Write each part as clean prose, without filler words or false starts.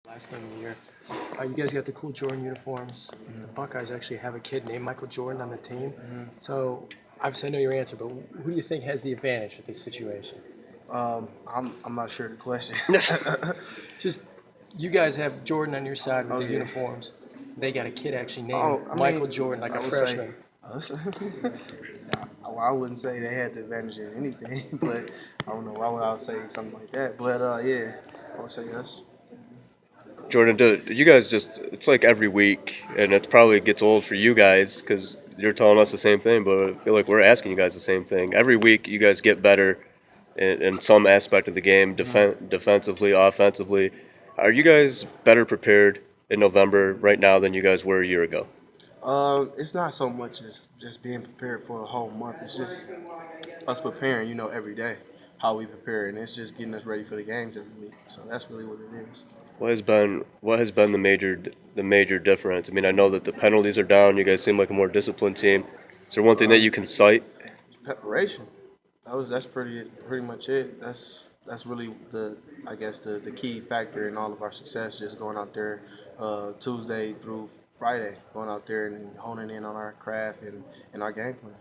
Last game of the year. You guys got the cool Jordan uniforms. The Buckeyes actually have a kid named Michael Jordan on the team. So obviously I know your answer, but who do you think has the advantage with this situation? I'm not sure the question. Just you guys have Jordan on your side with Oh, the yeah. uniforms. They got a kid actually named Oh, I mean, Michael Jordan, like I a would freshman. Well, I wouldn't say they had the advantage in anything, but I don't know why would I say something like that. But yeah, I would say yes. Jordan, do you guys it's like every week, and it probably gets old for you guys because you're telling us the same thing, but I feel like we're asking you guys the same thing. Every week, you guys get better in some aspect of the game, defensively, offensively. Are you guys better prepared in November right now than you guys were a year ago? It's not so much as just being prepared for a whole month. It's just us preparing, every day, how we prepare, and it's just getting us ready for the games every week. So that's really what it is. What has been the major difference? I mean, I know that the penalties are down. You guys seem like a more disciplined team. Is there one thing that you can cite? Preparation. That's pretty much it. That's really the key factor in all of our success. Just going out there Tuesday through Friday, going out there and honing in on our craft and our game plan.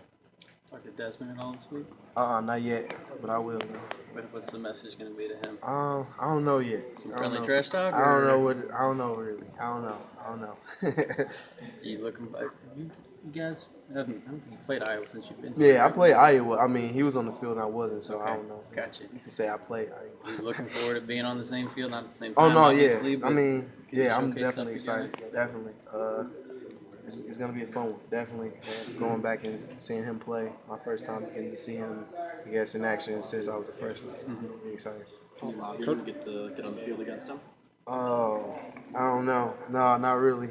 Talk to Desmond at all this week? Not yet, but I will. What's the message going to be to him? I don't know yet. Some I don't friendly know. trash talk? I don't know what. I don't know really. I don't know. You looking? You guys haven't. I don't think you played Iowa since you've been here. Yeah, I played Iowa. I mean, he was on the field and I wasn't, so I don't know. Gotcha. You can say I played Iowa. You looking forward to being on the same field, not at the same Oh time. no, obviously, yeah. but I mean, can you yeah, I'm showcase definitely stuff excited. Definitely. It's gonna be a fun one. Definitely going back and seeing him play. My first time getting to see him, I guess, in action since I was a freshman. Really excited. You're going to get on the field against them? Oh, I don't know. No, not really.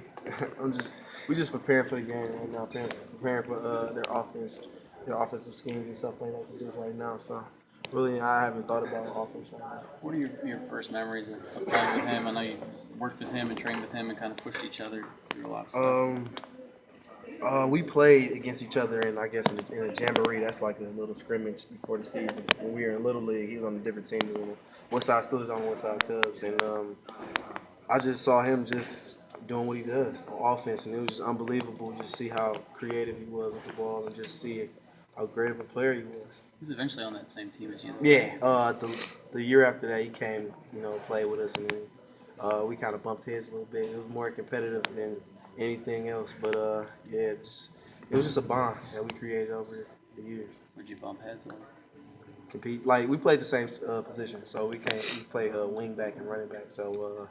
We just preparing for the game right now. Preparing for their offensive schemes and stuff like that we do right now. So really, I haven't thought about offense right now. What are your first memories of playing with him? I know you worked with him and trained with him and kind of pushed each other through a lot of stuff. We played against each other, and I guess in a jamboree. That's like a little scrimmage before the season. When we were in Little League, he was on a different team than Westside Steelers on Westside Cubs, and I just saw him just doing what he does on offense, and it was just unbelievable to see how creative he was with the ball and just see how great of a player he was. He was eventually on that same team as you. Yeah, the year after that, he came, played with us, and then we kind of bumped heads a little bit. It was more competitive than anything else, but yeah, it was just a bond that we created over the years. Would you bump heads on? Compete like we played the same position, so we play wing back and running back. So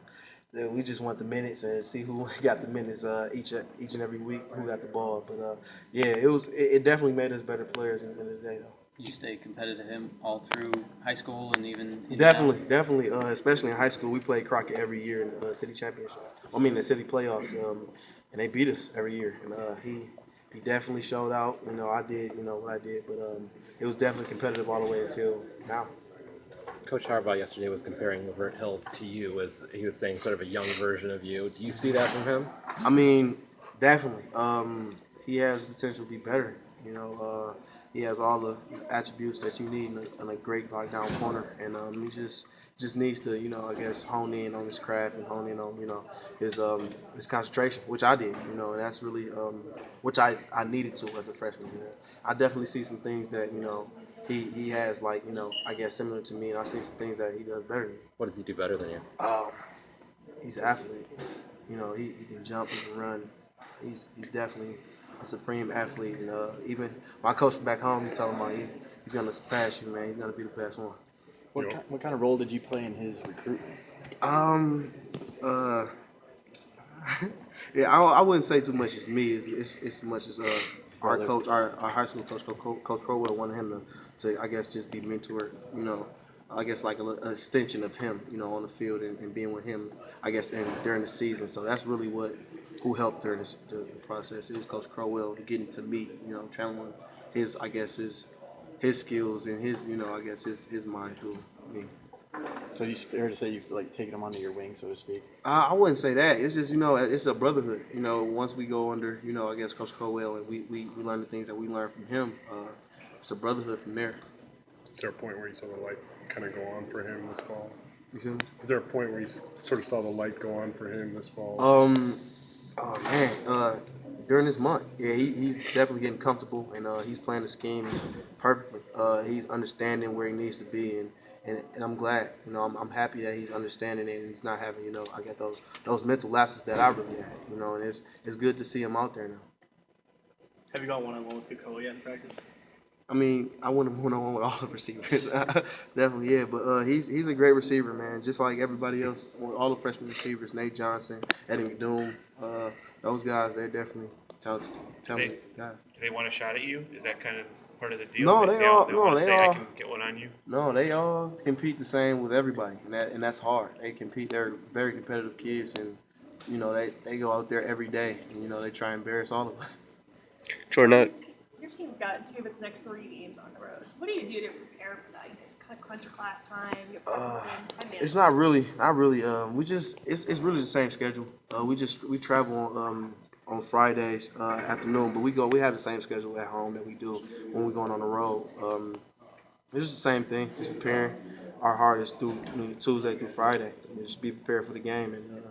we just want the minutes and see who got the minutes each and every week, who got the ball. But yeah, it definitely made us better players in the end of the day, though. Did you stay competitive him all through high school and even Definitely. Especially in high school, we played Crockett every year in the city championship. The city playoffs, and they beat us every year. And he definitely showed out. I did, what I did, but it was definitely competitive all the way until now. Coach Harbaugh yesterday was comparing Lavert Hill to you, as he was saying sort of a young version of you. Do you see that from him? I mean, definitely. He has the potential to be better. He has all the attributes that you need in a great lockdown corner, and he just needs to, I guess, hone in on his craft and hone in on, his concentration, which I did, and that's really which I needed to as a freshman. I definitely see some things that he has, like, I guess similar to me, and I see some things that he does better than me. What does he do better than you? He's an athlete. He can jump, he can run. He's definitely a supreme athlete. And even my coach from back home, he's telling me he's going to surpass you, man. He's going to be the best one. What kind of role did you play in his recruitment? Yeah, I wouldn't say too much as me. It's as much as our coach, our high school coach, Coach Crowell, wanted him to I guess just be mentored. I guess like an extension of him, on the field and being with him, I guess, during the season. So that's really who helped during the process. It was Coach Crowell getting to meet, channeling his skills and his, I guess his mind through me. So you fair to say you've taken him under your wing, so to speak? I wouldn't say that. It's just, it's a brotherhood. Once we go under, I guess Coach Crowell and we learn the things that we learned from him, it's a brotherhood from there. Is there a point where you saw the light kind of go on for him this fall? You feel me? Is there a point where you sort of saw the light go on for him this fall? Oh man, during this month, yeah, he's definitely getting comfortable, and he's playing the scheme perfectly. He's understanding where he needs to be, and I'm glad. You know, I'm happy that he's understanding it, and he's not having, I got those mental lapses that I really had. You know, and it's good to see him out there now. Have you got one-on-one with Kiko yet in practice? I mean, I want him one-on-one with all the receivers. Definitely, yeah. But he's a great receiver, man. Just like everybody else, all the freshman receivers, Nate Johnson, Eddie McDoom, those guys, they're definitely talented guys. Do they want a shot at you? Is that kind of part of the deal? No, They they all want to say I all can get one on you. no, they all compete the same with everybody, and that's hard. They compete. They're very competitive kids, and they go out there every day, and they try and embarrass all of us. Jordan, Your team's got 2 of its next 3 games on the road. What do you do to prepare for that? You guys kind of crunch your class time, get practice in. It's not really. It's really the same schedule. We travel on Fridays afternoon, but we have the same schedule at home that we do when we're going on the road. It's just the same thing. Just preparing our hardest through Tuesday through Friday. Just be prepared for the game, and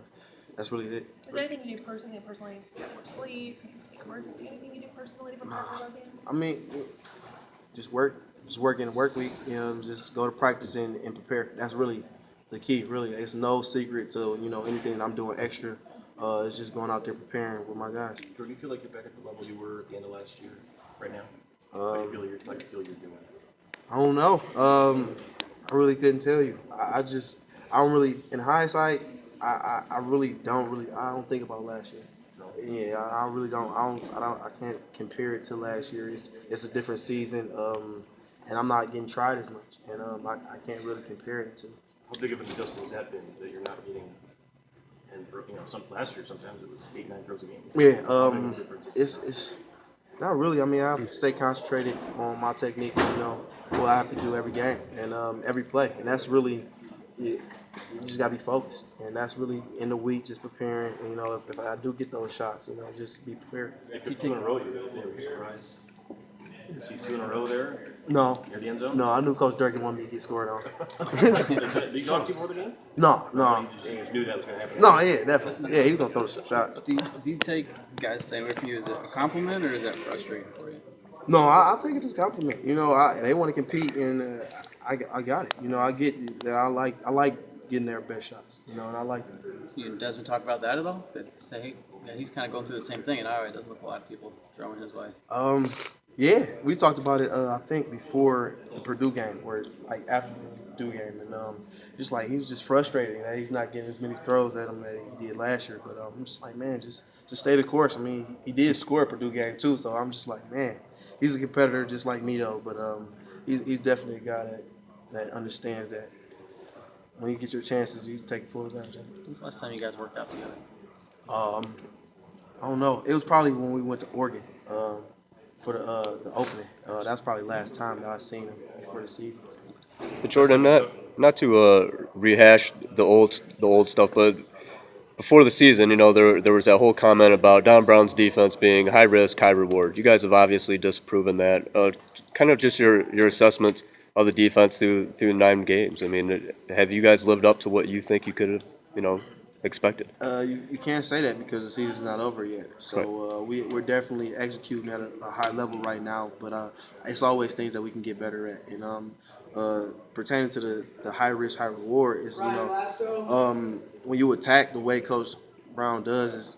that's really it. Is there anything you do personally get more sleep? Emergency, anything you do personally to prepare for those games? I mean, just work in the work week. Just go to practice and prepare. That's really the key. Really, it's no secret to anything that I'm doing extra. It's just going out there preparing with my guys. Do you feel like you're back at the level you were at the end of last year right now? How do you feel you're doing? I don't know. I really couldn't tell you. I don't really, in hindsight, I don't think about last year. Yeah, I really don't. I can't compare it to last year. It's a different season, and I'm not getting tried as much, and I can't really compare it to. How big of an adjustment has that been that you're not getting? And last year sometimes it was 8-9 throws a game. Yeah, it's not really. I mean, I have to stay concentrated on my technique. What I have to do every game and every play, and that's really. You just gotta be focused, and that's really in the week, just preparing. And, if I do get those shots, just be prepared. If you 2 in a row, you're surprised. You see 2 in a row there No, near the end zone. no, I knew Coach Durkin wanted me to get scored on. Do you know 2 more the game? No, You just knew that was going to happen. no, yeah, definitely, yeah, he was gonna throw some shots. Do you take guys staying away from you? Is it a compliment or is that frustrating for you? No, I take it as a compliment. They want to compete, and I got it. I get that. I like getting their best shots. And I like that. You and Desmond talk about that at all? That say, hey, yeah, he's kind of going through the same thing, and it doesn't look a lot of people throwing his way. Yeah, we talked about it. I think before the Purdue game, or like after the Purdue game, and just like he was just frustrated that he's not getting as many throws at him that he did last year. But I'm just like, man, just stay the course. I mean, he did score a Purdue game too, so I'm just like, man, he's a competitor just like me though. But he's definitely a guy that understands that when you get your chances, you take full advantage of it. When's the last time you guys worked out together? I don't know. It was probably when we went to Oregon for the opening. That was probably last time that I seen him before the season. But Jordan, not to rehash the old stuff, but before the season, there was that whole comment about Don Brown's defense being high risk, high reward. You guys have obviously disproven that. Kind of just your assessments of the defense through 9 games. I mean, have you guys lived up to what you think you could have, expected? You can't say that because the season's not over yet. So we're definitely executing at a high level right now, but it's always things that we can get better at. And pertaining to the high risk, high reward is when you attack the way Coach Brown does is